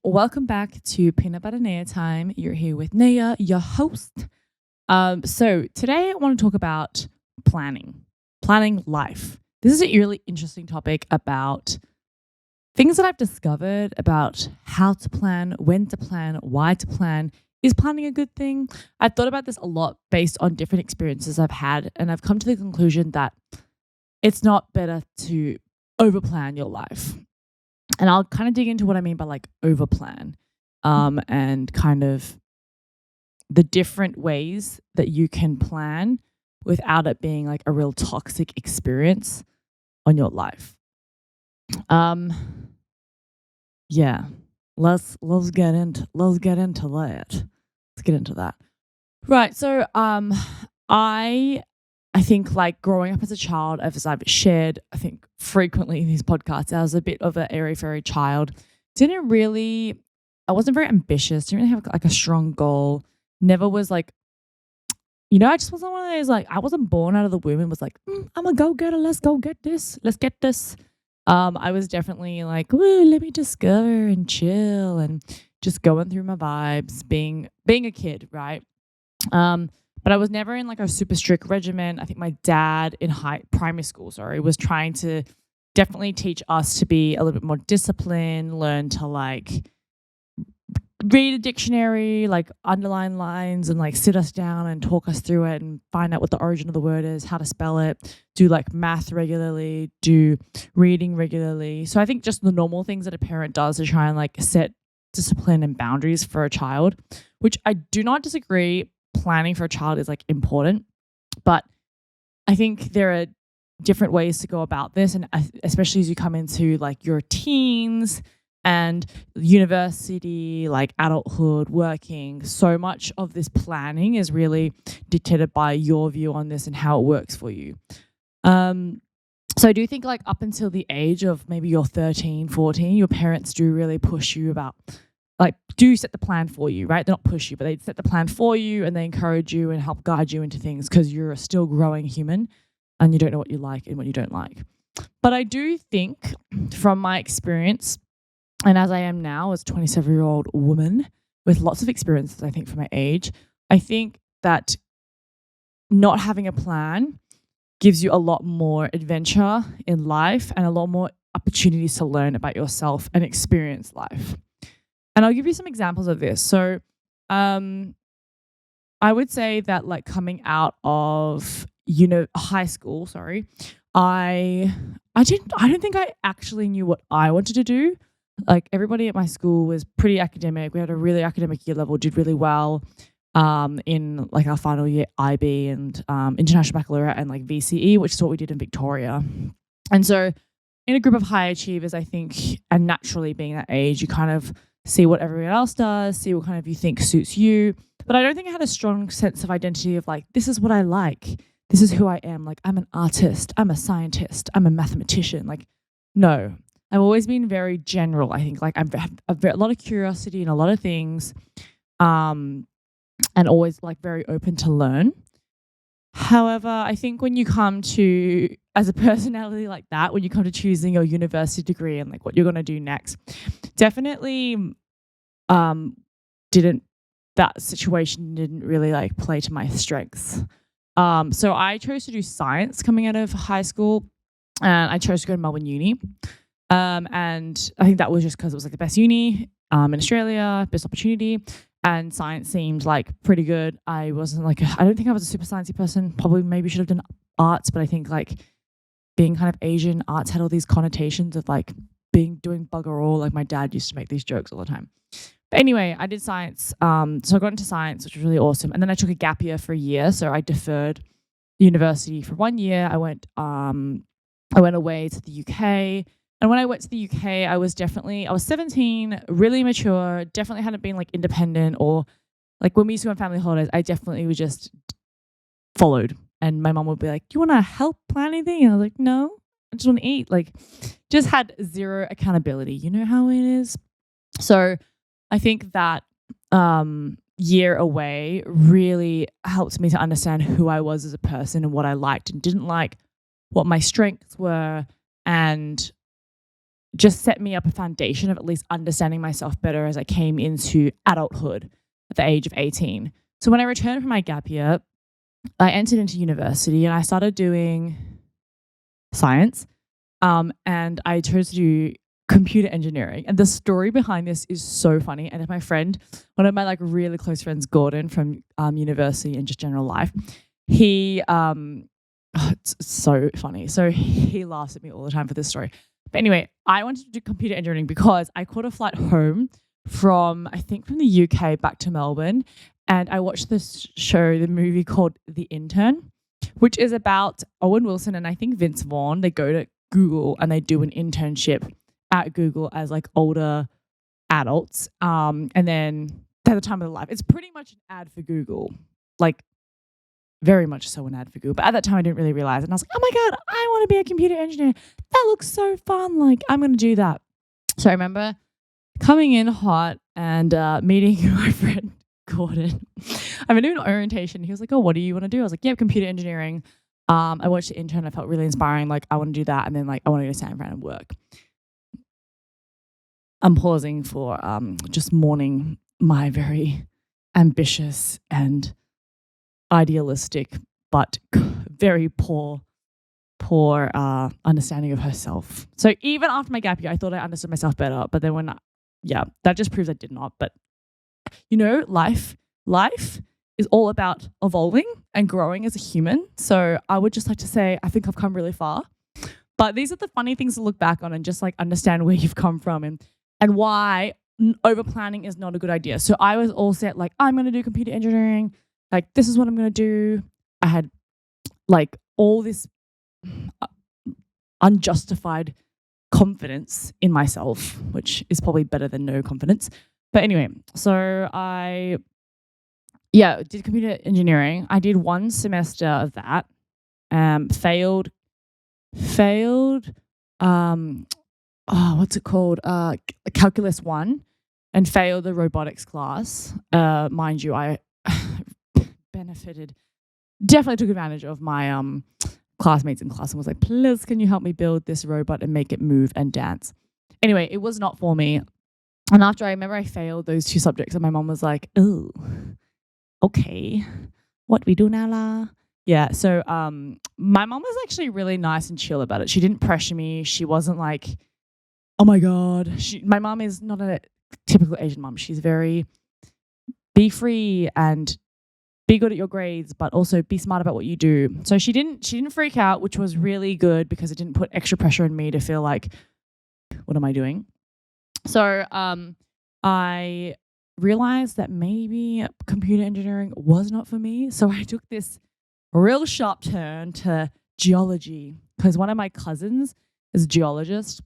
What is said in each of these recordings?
Welcome back to Peanut Butter Neya time. You're here with Neya, your host. So today I want to talk about planning life. This is a really interesting topic about things that I've discovered about how to plan, when to plan, why to plan. Is planning a good thing? I've thought about this a lot based on different experiences I've had, and I've come to the conclusion that it's not better to overplan your life. And I'll kind of dig into what I mean by like overplan, and kind of the different ways that you can plan without it being like a real toxic experience on your life. Um, yeah, let's get into that. Let's get into that. Right. So I think like growing up as a child, as I've shared, I think frequently in these podcasts, I was a bit of an airy fairy child. I wasn't very ambitious. Didn't really have like a strong goal. Never was like, I just wasn't one of those like I wasn't born out of the womb and was like, I'm a go getter. Let's go get this. Let's get this. I was definitely like, woo, let me discover and chill and just going through my vibes, being a kid, right? But I was never in like a super strict regimen. I think my dad in primary school, was trying to definitely teach us to be a little bit more disciplined, learn to like read a dictionary, like underline lines and like sit us down and talk us through it and find out what the origin of the word is, how to spell it, do like math regularly, do reading regularly. So I think just the normal things that a parent does to try and like set discipline and boundaries for a child, which I do not disagree. Planning for a child is like important, but I think there are different ways to go about this, and especially as you come into like your teens and university, like adulthood, working, so much of this planning is really dictated by your view on this and how it works for you. So I do think like up until the age of maybe you're 13, 14, your parents do really push you about like do set the plan for you, right? They not push you, but they set the plan for you and they encourage you and help guide you into things because you're a still growing human and you don't know what you like and what you don't like. But I do think from my experience, and as I am now as a 27-year-old woman with lots of experiences, I think for my age, I think that not having a plan gives you a lot more adventure in life and a lot more opportunities to learn about yourself and experience life. And I'll give you some examples of this. So I would say that like coming out of high school, I don't think I actually knew what I wanted to do. Like everybody at my school was pretty academic. We had a really academic year level, did really well in like our final year IB and International Baccalaureate and like VCE, which is what we did in Victoria. And so in a group of high achievers, I think, and naturally being that age, you kind of see what everyone else does, see what kind of you think suits you. But I don't think I had a strong sense of identity of like, this is what I like. This is who I am. Like, I'm an artist. I'm a scientist. I'm a mathematician. Like, no. I've always been very general. I think like I have a lot of curiosity in a lot of things, and always like very open to learn. However, I think when you come to, as a personality like that, when you come to choosing your university degree and like what you're going to do next, definitely that situation didn't really like play to my strengths. So I chose to do science coming out of high school, and I chose to go to Melbourne Uni. And I think that was just because it was like the best uni in Australia, best opportunity. And science seemed like pretty good. I wasn't like, I don't think I was a super sciencey person. Probably maybe should have done arts, but I think like being kind of Asian, arts had all these connotations of like doing bugger all. Like my dad used to make these jokes all the time. But anyway, I did science. So I got into science, which was really awesome. And then I took a gap year for a year. So I deferred university for 1 year. I went away to the UK. And when I went to the UK, I was 17, really mature, definitely hadn't been like independent or like when we used to go on family holidays, I definitely was just followed. And my mom would be like, do you want to help plan anything? And I was like, no, I just want to eat. Like just had zero accountability. You know how it is? So I think that year away really helped me to understand who I was as a person and what I liked and didn't like, what my strengths were, and just set me up a foundation of at least understanding myself better as I came into adulthood at the age of 18. So when I returned from my gap year, I entered into university and I started doing science. And I chose to do computer engineering. And the story behind this is so funny. And if my friend, one of my like really close friends, Gordon from university and just general life, he it's so funny. So he laughs at me all the time for this story. But anyway, I wanted to do computer engineering because I caught a flight home from, I think, from the UK back to Melbourne. And I watched this show, the movie called The Intern, which is about Owen Wilson and I think Vince Vaughn. They go to Google and they do an internship at Google as like older adults. And then at the time of their life, it's pretty much an ad for Google, like very much so an ad for Google. But at that time, I didn't really realize it. And I was like, oh my God, I want to be a computer engineer. That looks so fun. Like, I'm going to do that. So I remember coming in hot and meeting my friend Gordon. I've been doing orientation. He was like, oh, what do you want to do? I was like, yeah, computer engineering. I watched The Intern. I felt really inspiring. Like, I want to do that. And then like, I want to go to San Fran and work. I'm pausing for just mourning my very ambitious and idealistic, but very poor understanding of herself. So even after my gap year, I thought I understood myself better. But then that just proves I did not. But you know, life is all about evolving and growing as a human. So I would just like to say, I think I've come really far. But these are the funny things to look back on and just like understand where you've come from and why over planning is not a good idea. So I was all set, like, I'm going to do computer engineering. Like, this is what I'm going to do. I had like all this unjustified confidence in myself, which is probably better than no confidence. But anyway, so I did computer engineering. I did one semester of that. Failed. What's it called? Calculus 1, and failed the robotics class. Mind you, I definitely took advantage of my classmates in class and was like, please, can you help me build this robot and make it move and dance? Anyway, it was not for me. And after I remember I failed those 2 subjects and my mom was like, oh, okay, what do we do now, la? Yeah, so my mom was actually really nice and chill about it. She didn't pressure me. She wasn't like, oh my God. My mom is not a typical Asian mom. She's very be free and be good at your grades, but also be smart about what you do. So she didn't freak out, which was really good because it didn't put extra pressure on me to feel like, what am I doing? So I realized that maybe computer engineering was not for me. So I took this real sharp turn to geology because one of my cousins is a geologist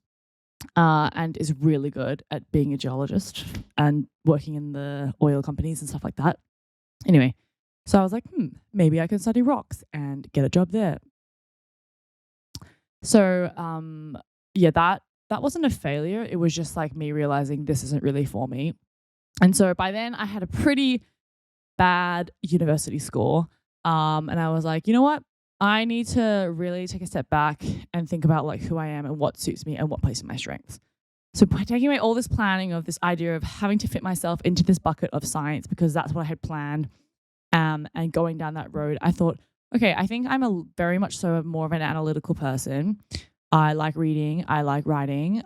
and is really good at being a geologist and working in the oil companies and stuff like that. Anyway, so I was like, maybe I can study rocks and get a job there. So that wasn't a failure. It was just like me realizing this isn't really for me. And so by then I had a pretty bad university score. And I was like, you know what? I need to really take a step back and think about like who I am and what suits me and what plays in my strengths. So by taking away all this planning of this idea of having to fit myself into this bucket of science, because that's what I had planned, and going down that road, I thought, okay, I think I'm very much so more of an analytical person. I like reading. I like writing.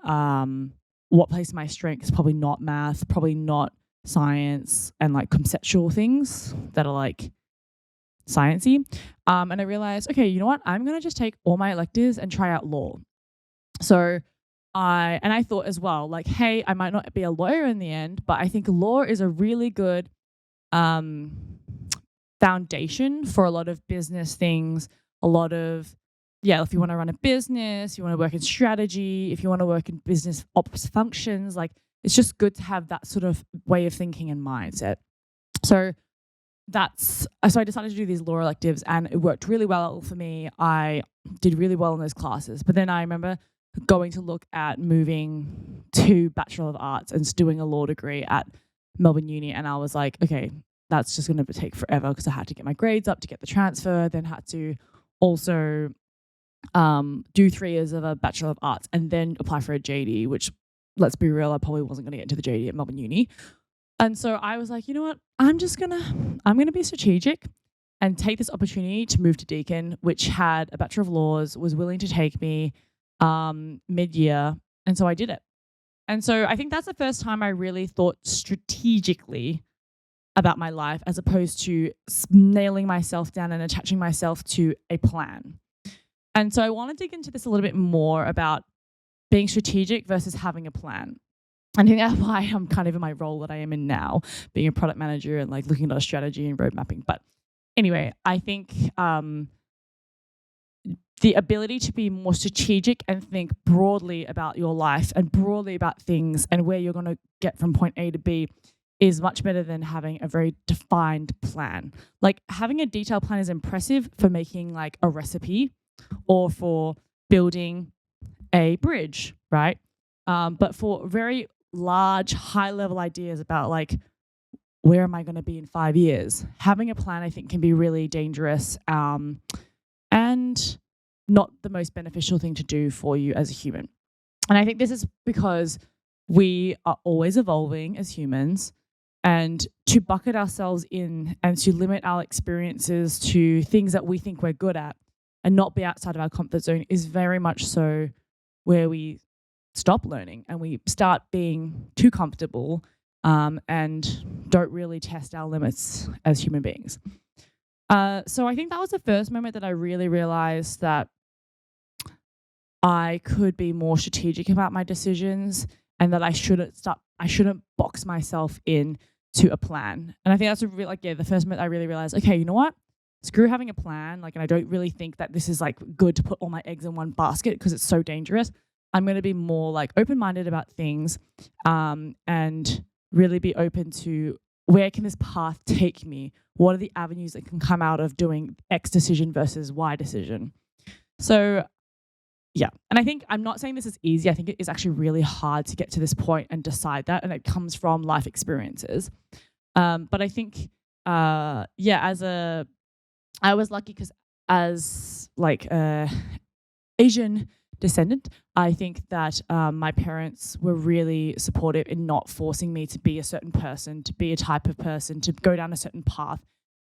What plays in my strength is probably not math, probably not science and like conceptual things that are like sciencey. And I realized, okay, you know what? I'm going to just take all my electives and try out law. So I thought as well, like, hey, I might not be a lawyer in the end, but I think law is a really good foundation for a lot of business things, if you want to run a business, you want to work in strategy, if you want to work in business ops functions, like it's just good to have that sort of way of thinking and mindset. So I decided to do these law electives and it worked really well for me. I did really well in those classes. But then I remember going to look at moving to Bachelor of Arts and doing a law degree at Melbourne Uni. And I was like, okay, that's just going to take forever because I had to get my grades up to get the transfer, then had to also do 3 years of a Bachelor of Arts, and then apply for a JD, which, let's be real, I probably wasn't going to get into the JD at Melbourne Uni. And so I was like, you know what? I'm going to be strategic and take this opportunity to move to Deakin, which had a Bachelor of Laws, was willing to take me mid-year. And so I did it. And so I think that's the first time I really thought strategically about my life, as opposed to nailing myself down and attaching myself to a plan. And so I want to dig into this a little bit more about being strategic versus having a plan. And I think that's why I'm kind of in my role that I am in now, being a product manager and like looking at a strategy and road mapping. But anyway, I think the ability to be more strategic and think broadly about your life and broadly about things and where you're going to get from point A to B is much better than having a very defined plan. Like, having a detailed plan is impressive for making like a recipe or for building a bridge, right? But for very large, high-level ideas about like, where am I going to be in 5 years? Having a plan, I think, can be really dangerous and not the most beneficial thing to do for you as a human. And I think this is because we are always evolving as humans, and to bucket ourselves in and to limit our experiences to things that we think we're good at and not be outside of our comfort zone is very much so where we stop learning and we start being too comfortable and don't really test our limits as human beings. So I think that was the first moment that I really realized that I could be more strategic about my decisions and that I shouldn't box myself in to a plan. And I think that's the first moment I really realized, okay, you know what? Screw having a plan. And I don't really think that this is like good to put all my eggs in one basket because it's so dangerous. I'm going to be more like open-minded about things and really be open to where can this path take me? What are the avenues that can come out of doing X decision versus Y decision? So yeah, and I think I'm not saying this is easy. I think it is actually really hard to get to this point and decide that, and it comes from life experiences. But I think, I was lucky because as like a Asian descendant, I think that my parents were really supportive in not forcing me to be a certain person, to be a type of person, to go down a certain path.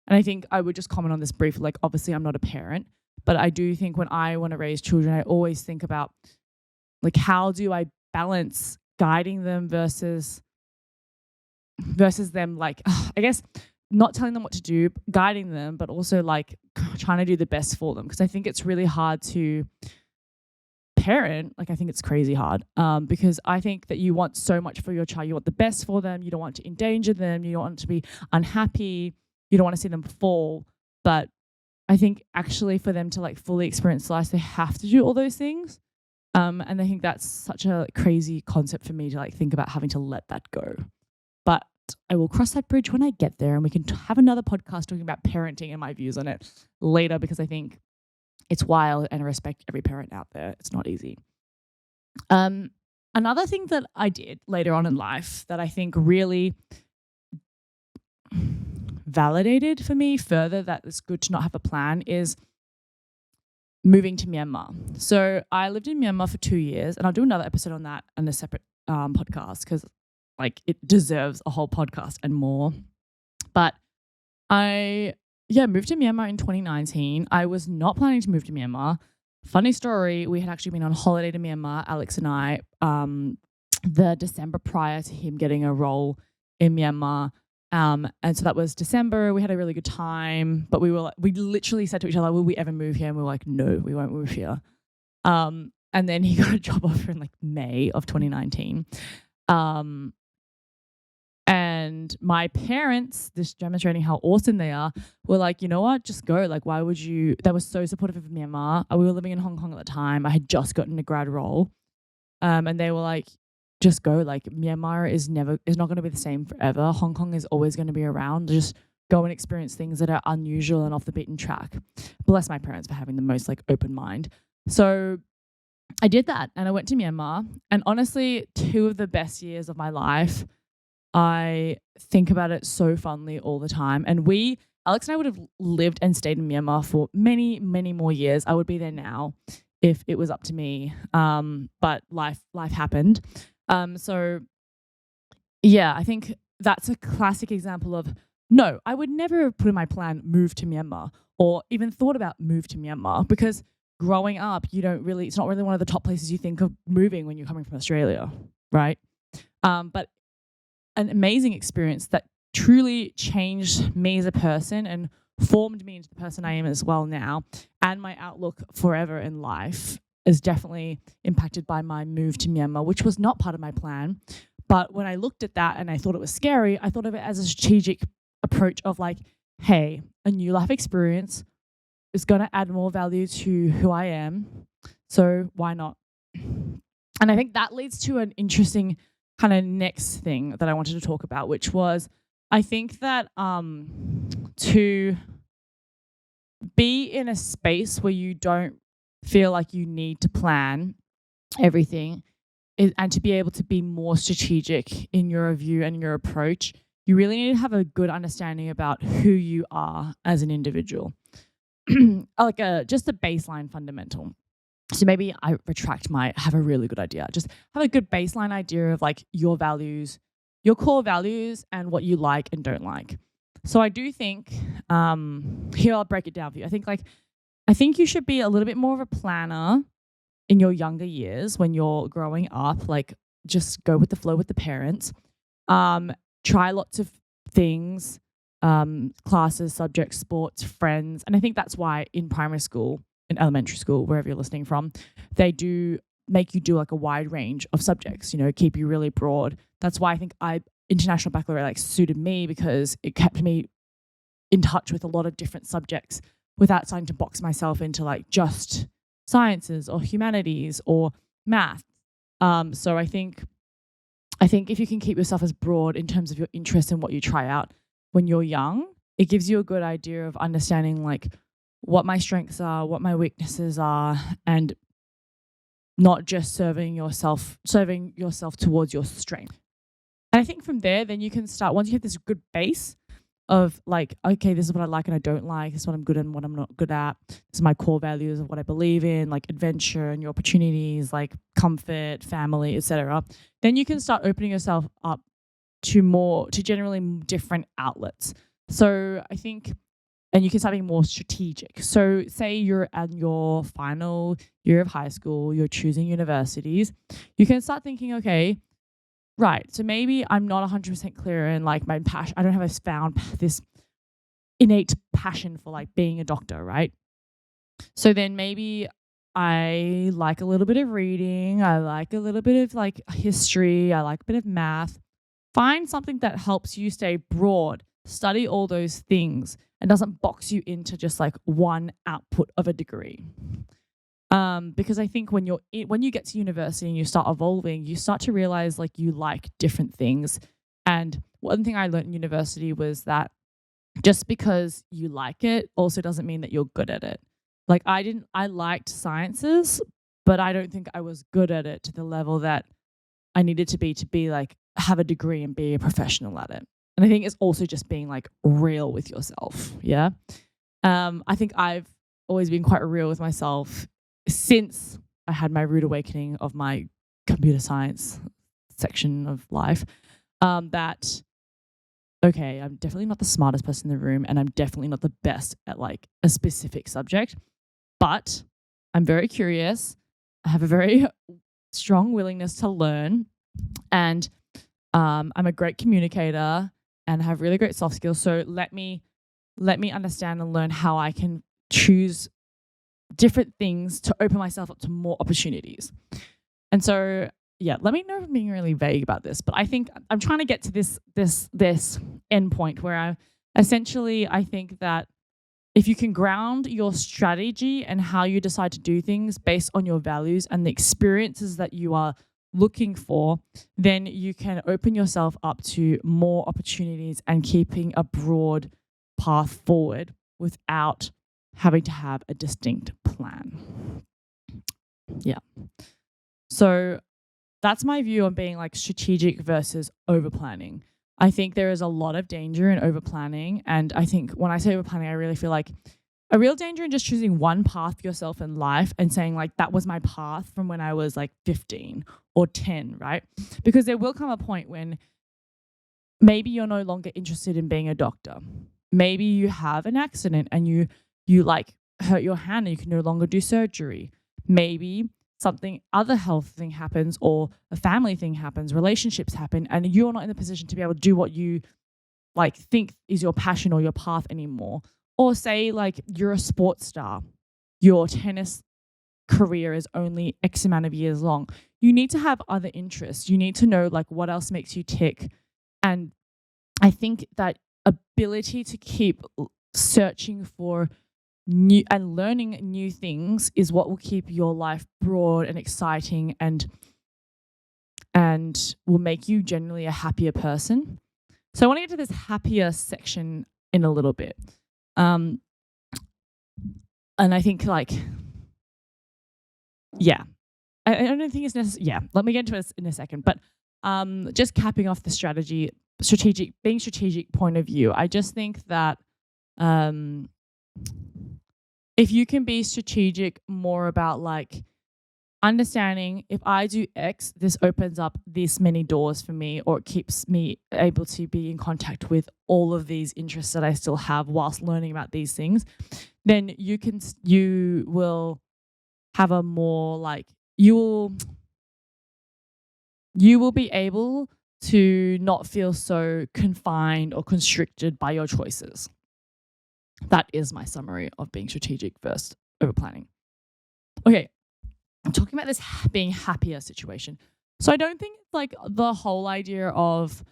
And I think I would just comment on this briefly. Like, obviously, I'm not a parent, but I do think when I want to raise children, I always think about like, how do I balance guiding them versus them, like, I guess not telling them what to do, guiding them, but also like trying to do the best for them. Because I think it's really hard to parent. Like, I think it's crazy hard because I think that you want so much for your child. You want the best for them. You don't want to endanger them. You don't want them to be unhappy. You don't want to see them fall. But I think actually for them to like fully experience life, they have to do all those things. And I think that's such a crazy concept for me to like think about having to let that go. But I will cross that bridge when I get there, and we can have another podcast talking about parenting and my views on it later, because I think it's wild and I respect every parent out there. It's not easy. Another thing that I did later on in life that I think really validated for me further that it's good to not have a plan is moving to Myanmar. So I lived in Myanmar for 2 years, and I'll do another episode on that in a separate podcast because like it deserves a whole podcast and more. But I moved to Myanmar in 2019. I was not planning to move to Myanmar. Funny story, we had actually been on holiday to Myanmar, Alex and I, the December prior to him getting a role in Myanmar. And so that was December. We had a really good time, but we literally said to each other, will we ever move here? And we were like, no, we won't move here. And then he got a job offer in like May of 2019. And my parents, just demonstrating how awesome they are, were like, you know what, just go. Like, why would you? They were so supportive of Myanmar. We were living in Hong Kong at the time. I had just gotten a grad role. And they were like, just go. Like, Myanmar is not going to be the same forever. Hong Kong is always going to be around. Just go and experience things that are unusual and off the beaten track. Bless my parents for having the most like open mind. So I did that, and I went to Myanmar. And honestly, 2 of the best years of my life. I think about it so fondly all the time. And Alex and I would have lived and stayed in Myanmar for many, many more years. I would be there now if it was up to me. But life happened. So yeah, I think that's a classic example of no, I would never have put in my plan move to Myanmar or even thought about move to Myanmar because growing up, it's not really one of the top places you think of moving when you're coming from Australia, right? But an amazing experience that truly changed me as a person and formed me into the person I am as well now, and my outlook forever in life is definitely impacted by my move to Myanmar, which was not part of my plan. But when I looked at that and I thought it was scary, I thought of it as a strategic approach of like, hey, a new life experience is going to add more value to who I am. So why not? And I think that leads to an interesting kind of next thing that I wanted to talk about, which was I think that to be in a space where you don't feel like you need to plan everything and to be able to be more strategic in your view and your approach, you really need to have a good understanding about who you are as an individual. Just a baseline fundamental. So maybe I have a really good idea. Just have a good baseline idea of like your values, your core values, and what you like and don't like. So I do think, here I'll break it down for you. I think you should be a little bit more of a planner in your younger years when you're growing up. Like just go with the flow with the parents. Try lots of things, classes, subjects, sports, friends. And I think that's why in primary school, in elementary school, wherever you're listening from, they do make you do like a wide range of subjects, keep you really broad. That's why I think international baccalaureate suited me because it kept me in touch with a lot of different subjects without starting to box myself into like just sciences or humanities or math. So I think if you can keep yourself as broad in terms of your interest and what you try out when you're young, it gives you a good idea of understanding like what my strengths are, what my weaknesses are, and not just serving yourself towards your strength. And I think from there, then you can start, once you have this good base of like, okay, this is what I like and I don't like, this is what I'm good at and what I'm not good at, this is my core values of what I believe in, like adventure and your opportunities, like comfort, family, etc. Then you can start opening yourself up to generally different outlets. So I think, and you can start being more strategic. So say you're at your final year of high school, you're choosing universities, you can start thinking, okay, right, so maybe I'm not 100% clear in like my passion. I don't have found this innate passion for like being a doctor, right? So then maybe I like a little bit of reading, I like a little bit of like history, I like a bit of math. Find something that helps you stay broad, study all those things, and doesn't box you into just like one output of a degree. Because I think when you get to university and you start evolving, you start to realize like you like different things. And one thing I learned in university was that just because you like it also doesn't mean that you're good at it. Like I liked sciences, but I don't think I was good at it to the level that I needed to be like have a degree and be a professional at it. And I think it's also just being like real with yourself. Yeah. I think I've always been quite real with myself since I had my rude awakening of my computer science section of life. That, okay, I'm definitely not the smartest person in the room and I'm definitely not the best at like a specific subject, but I'm very curious. I have a very strong willingness to learn, and I'm a great communicator and have really great soft skills. So let me understand and learn how I can choose different things to open myself up to more opportunities. And so, yeah, let me know if I'm being really vague about this, but I think I'm trying to get to this end point where I think that if you can ground your strategy and how you decide to do things based on your values and the experiences that you are looking for, then you can open yourself up to more opportunities and keeping a broad path forward without having to have a distinct plan. Yeah. So that's my view on being like strategic versus overplanning. I think there is a lot of danger in overplanning. And I think when I say overplanning, I really feel like a real danger in just choosing one path for yourself in life and saying like that was my path from when I was like 15 or 10, right? Because there will come a point when maybe you're no longer interested in being a doctor. Maybe you have an accident and you like hurt your hand and you can no longer do surgery. Maybe something other health thing happens or a family thing happens, relationships happen, and you're not in the position to be able to do what you like think is your passion or your path anymore. Or say like you're a sports star, your tennis career is only X amount of years long. You need to have other interests. You need to know like what else makes you tick. And I think that ability to keep searching for new and learning new things is what will keep your life broad and exciting and will make you generally a happier person. So I want to get to this happier section in a little bit. And I think like, yeah, I don't think it's necessary. Yeah, let me get into it in a second. But just capping off the strategic point of view, I just think that if you can be strategic more about like understanding if I do X, this opens up this many doors for me, or it keeps me able to be in contact with all of these interests that I still have whilst learning about these things, then you will have a more like you will be able to not feel so confined or constricted by your choices. That is my summary of being strategic versus over planning. Okay, I'm talking about this being happier situation. So I don't think it's like the whole idea of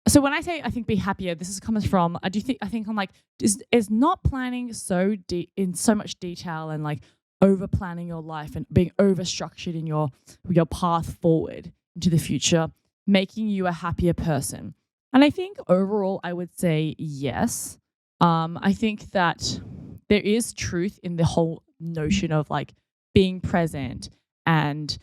so when I say I think be happier, this comes from I think I'm like is not planning so deep in so much detail and like over planning your life and being over structured in your path forward into the future, making you a happier person. And I think overall I would say yes. I think that there is truth in the whole notion of like being present and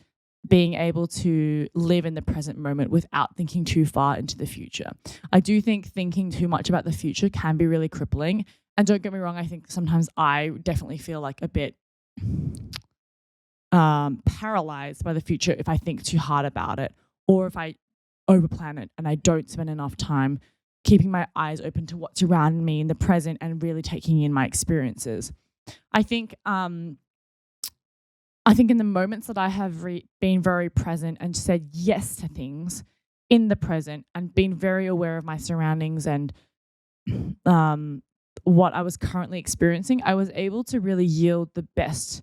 being able to live in the present moment without thinking too far into the future. I do think thinking too much about the future can be really crippling. And don't get me wrong, I think sometimes I definitely feel like a bit paralyzed by the future if I think too hard about it, or if I overplan it and I don't spend enough time keeping my eyes open to what's around me in the present and really taking in my experiences. I think in the moments that I have been very present and said yes to things in the present and been very aware of my surroundings and what I was currently experiencing, I was able to really yield the best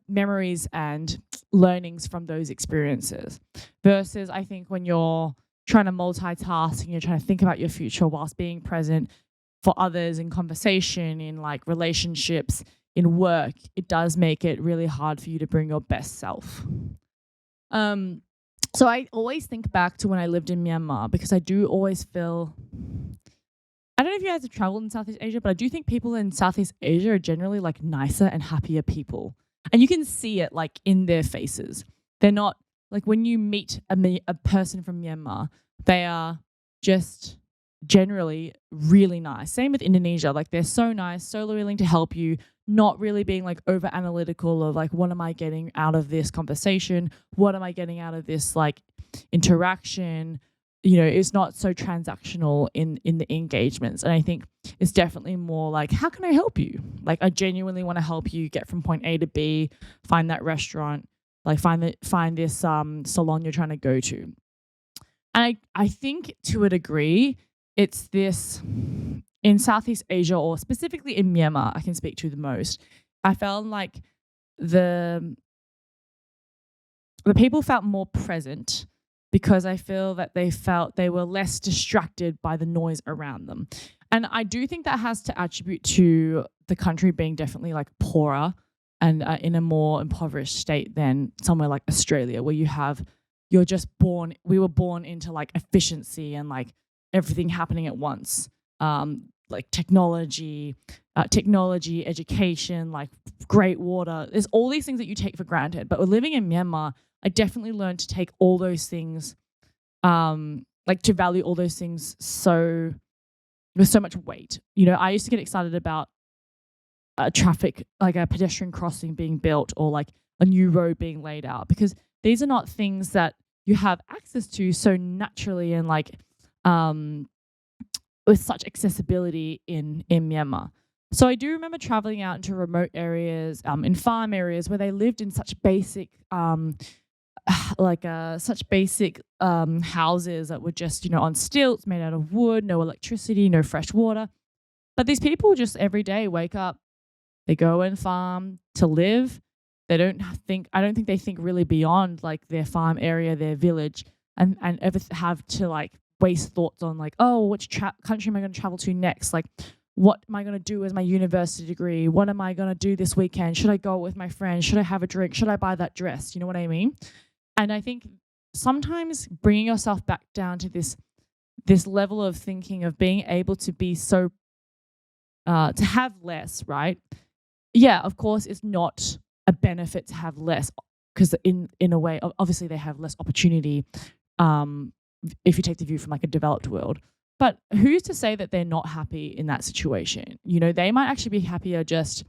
memories and learnings from those experiences. Versus, I think when you're trying to multitask and you're trying to think about your future whilst being present for others in conversation, in like relationships, in work, it does make it really hard for you to bring your best self. So I always think back to when I lived in Myanmar because I do always feel, I don't know if you guys have traveled in Southeast Asia, but I do think people in Southeast Asia are generally like nicer and happier people. And you can see it like in their faces. They're not like when you meet a person from Myanmar, they are just generally really nice. Same with Indonesia. Like they're so nice, so willing to help you, not really being like over analytical of like, what am I getting out of this conversation? What am I getting out of this like interaction? You know, it's not so transactional in the engagements. And I think it's definitely more like, how can I help you? Like I genuinely want to help you get from point A to B, find that restaurant, like find this salon you're trying to go to. And I think to a degree, it's this in Southeast Asia or specifically in Myanmar, I can speak to the most. I felt like the people felt more present because I feel that they felt they were less distracted by the noise around them. And I do think that has to attribute to the country being definitely like poorer and in a more impoverished state than somewhere like Australia, where we were born into like efficiency and like everything happening at once. Like technology, education, like great water. There's all these things that you take for granted. But living in Myanmar, I definitely learned to take all those things, like to value all those things so with so much weight. You know, I used to get excited about traffic, like a pedestrian crossing being built or like a new road being laid out, because these are not things that you have access to so naturally and like um, with such accessibility in Myanmar. So I do remember traveling out into remote areas, in farm areas where they lived in such basic, such basic houses that were just, you know, on stilts, made out of wood, no electricity, no fresh water. But these people just every day wake up, they go and farm to live. I don't think they think really beyond like their farm area, their village, and ever have to like waste thoughts on like, oh, which country am I going to travel to next? Like, what am I going to do as my university degree? What am I going to do this weekend? Should I go with my friends? Should I have a drink? Should I buy that dress? You know what I mean? And I think sometimes bringing yourself back down to this level of thinking of being able to be so to have less, right? Yeah, of course, it's not a benefit to have less, because in a way, obviously they have less opportunity if you take the view from like a developed world. But who's to say that they're not happy in that situation? You know, they might actually be happier just,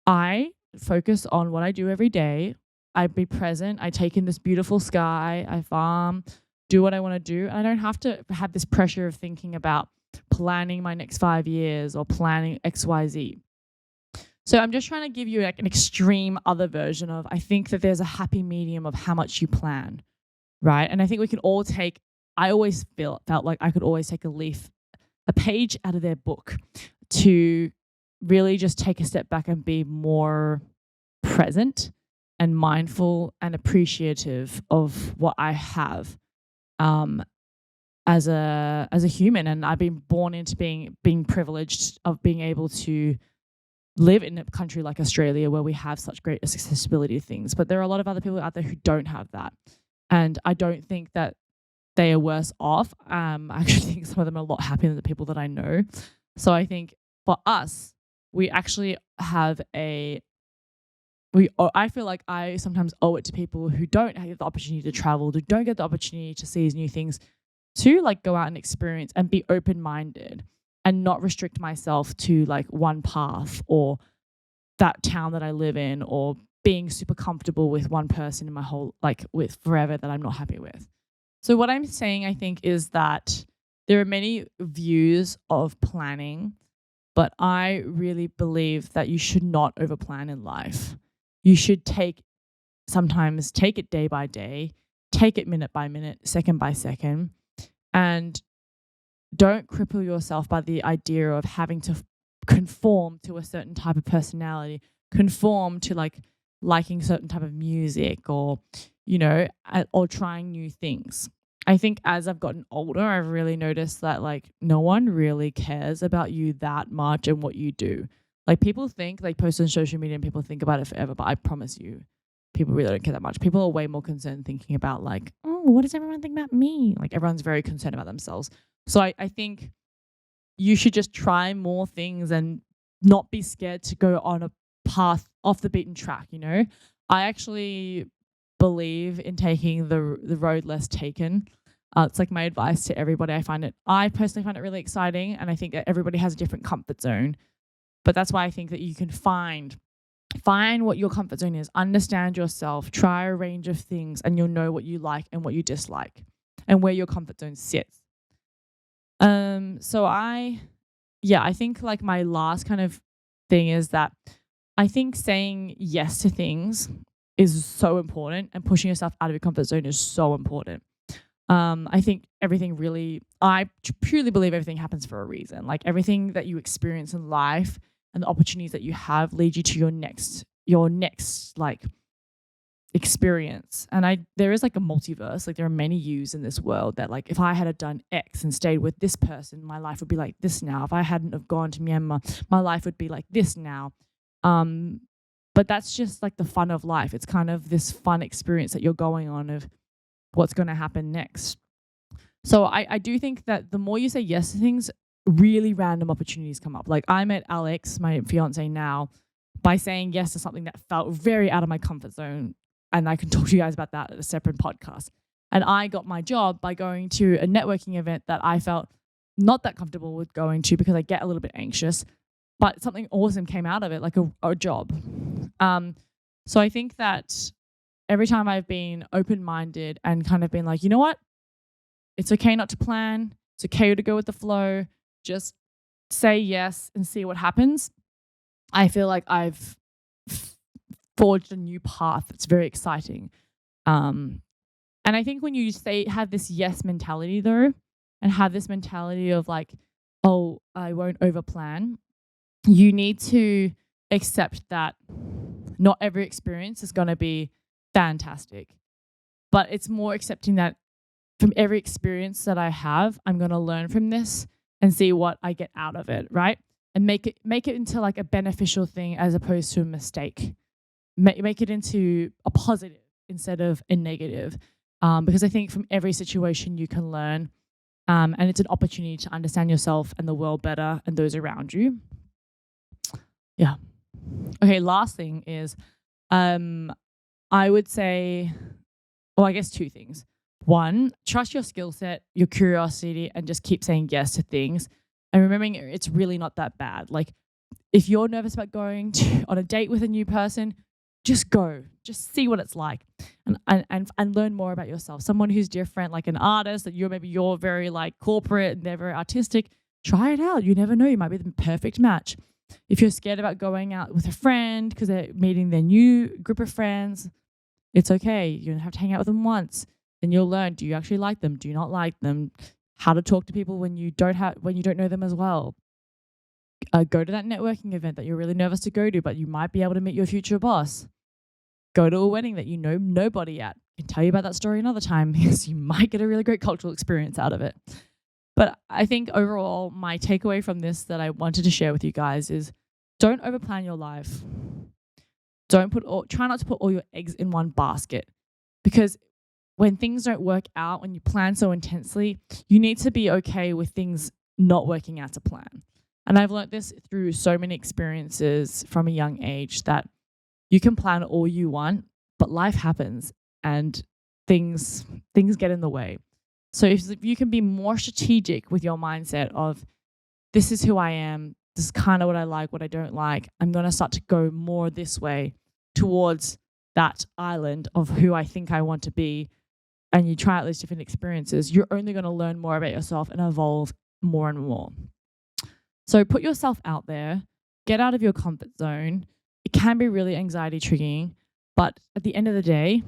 I focus on what I do every day. I be present. I take in this beautiful sky. I farm, do what I want to do. And I don't have to have this pressure of thinking about planning my next 5 years or planning XYZ. So I'm just trying to give you like an extreme other version of, I think that there's a happy medium of how much you plan, right? And I think we can all take, I always felt like I could always take a page out of their book to really just take a step back and be more present and mindful and appreciative of what I have as a human. And I've been born into being privileged of being able to live in a country like Australia where we have such great accessibility to things. But there are a lot of other people out there who don't have that. And I don't think that they are worse off. I actually think some of them are a lot happier than the people that I know. So I think for us, we actually have I feel like I sometimes owe it to people who don't have the opportunity to travel, who don't get the opportunity to see these new things, to like go out and experience and be open-minded and not restrict myself to like one path or that town that I live in, or being super comfortable with one person in my whole, like with forever that I'm not happy with. So what I'm saying, I think, is that there are many views of planning, but I really believe that you should not overplan in life. You should sometimes take it day by day, take it minute by minute, second by second, and don't cripple yourself by the idea of having to conform to a certain type of personality, conform to like liking certain type of music, or, you know, or trying new things. I think as I've gotten older, I've really noticed that like no one really cares about you that much and what you do. Like people think, like post on social media and people think about it forever, but I promise you, people really don't care that much. People are way more concerned thinking about like, oh, what does everyone think about me? Like everyone's very concerned about themselves. So I think you should just try more things and not be scared to go on a path off the beaten track, you know? I actually believe in taking the road less taken. It's like my advice to everybody. I personally find it really exciting, and I think that everybody has a different comfort zone. But that's why I think that you can find what your comfort zone is, understand yourself, try a range of things, and you'll know what you like and what you dislike and where your comfort zone sits. So I think like my last kind of thing is that I think saying yes to things is so important, and pushing yourself out of your comfort zone is so important. I think I purely believe everything happens for a reason. Like everything that you experience in life and the opportunities that you have lead you to your next like experience. And there is like a multiverse. Like there are many yous in this world that like if I had done X and stayed with this person, my life would be like this now. If I hadn't have gone to Myanmar, my life would be like this now. But that's just like the fun of life. It's kind of this fun experience that you're going on of what's going to happen next. So I do think that the more you say yes to things, really random opportunities come up. Like I met Alex, my fiance now, by saying yes to something that felt very out of my comfort zone. And I can talk to you guys about that at a separate podcast. And I got my job by going to a networking event that I felt not that comfortable with going to because I get a little bit anxious, but something awesome came out of it, like a job. So I think that every time I've been open-minded and kind of been like, you know what? It's okay not to plan. It's okay to go with the flow. Just say yes and see what happens. I feel like I've forged a new path that's very exciting. And I think when you have this yes mentality though, and have this mentality of like, oh, I won't overplan, you need to accept that not every experience is going to be fantastic. But it's more accepting that from every experience that I have, I'm going to learn from this and see what I get out of it, right? And make it into like a beneficial thing as opposed to a mistake. Make it into a positive instead of a negative. Because I think from every situation you can learn, and it's an opportunity to understand yourself and the world better and those around you. Yeah. Okay, last thing is I would say, I guess two things. One, trust your skill set, your curiosity, and just keep saying yes to things. And remembering it's really not that bad. Like if you're nervous about going on a date with a new person, just go. Just see what it's like and learn more about yourself. Someone who's different, like an artist, that you're very like corporate and they're very artistic. Try it out. You never know. You might be the perfect match. If you're scared about going out with a friend because they're meeting their new group of friends, it's okay. You don't have to hang out with them once. Then you'll learn, do you actually like them? Do you not like them? How to talk to people when you don't know them as well. Go to that networking event that you're really nervous to go to, but you might be able to meet your future boss. Go to a wedding that you know nobody at. I can tell you about that story another time because you might get a really great cultural experience out of it. But I think overall, my takeaway from this that I wanted to share with you guys is don't overplan your life. Try not to put all your eggs in one basket, because when things don't work out, when you plan so intensely, you need to be okay with things not working out to plan. And I've learned this through so many experiences from a young age that you can plan all you want, but life happens and things get in the way. So if you can be more strategic with your mindset of this is who I am, this is kind of what I like, what I don't like, I'm going to start to go more this way towards that island of who I think I want to be, and you try out those different experiences, you're only going to learn more about yourself and evolve more and more. So put yourself out there, get out of your comfort zone. It can be really anxiety triggering, but at the end of the day,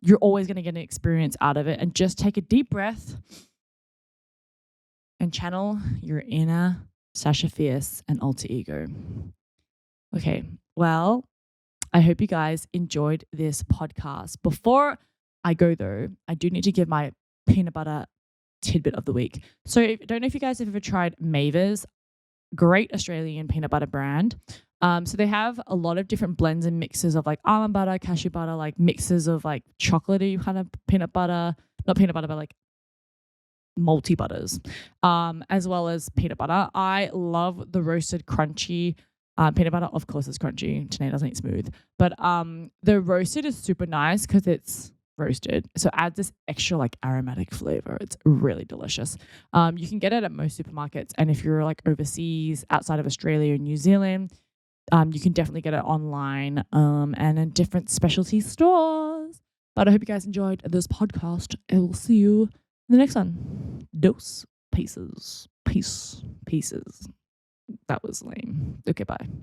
you're always going to get an experience out of it. And just take a deep breath and channel your inner Sasha Fierce and alter ego. Okay, well, I hope you guys enjoyed this podcast. Before I go though, I do need to give my peanut butter tidbit of the week. So I don't know if you guys have ever tried Maver's, great Australian peanut butter brand. So they have a lot of different blends and mixes of like almond butter, cashew butter, like mixes of like chocolatey kind of peanut butter, not peanut butter, but like multi butters, as well as peanut butter. I love the roasted crunchy peanut butter. Of course it's crunchy. Tanae doesn't eat smooth, but the roasted is super nice because it's roasted, so it adds this extra like aromatic flavor. It's really delicious. You can get it at most supermarkets, and if you're like overseas outside of Australia and New Zealand, you can definitely get it online and in different specialty stores. But I hope you guys enjoyed this podcast. I will see you in the next one. Dose pieces. That was lame. Okay, bye.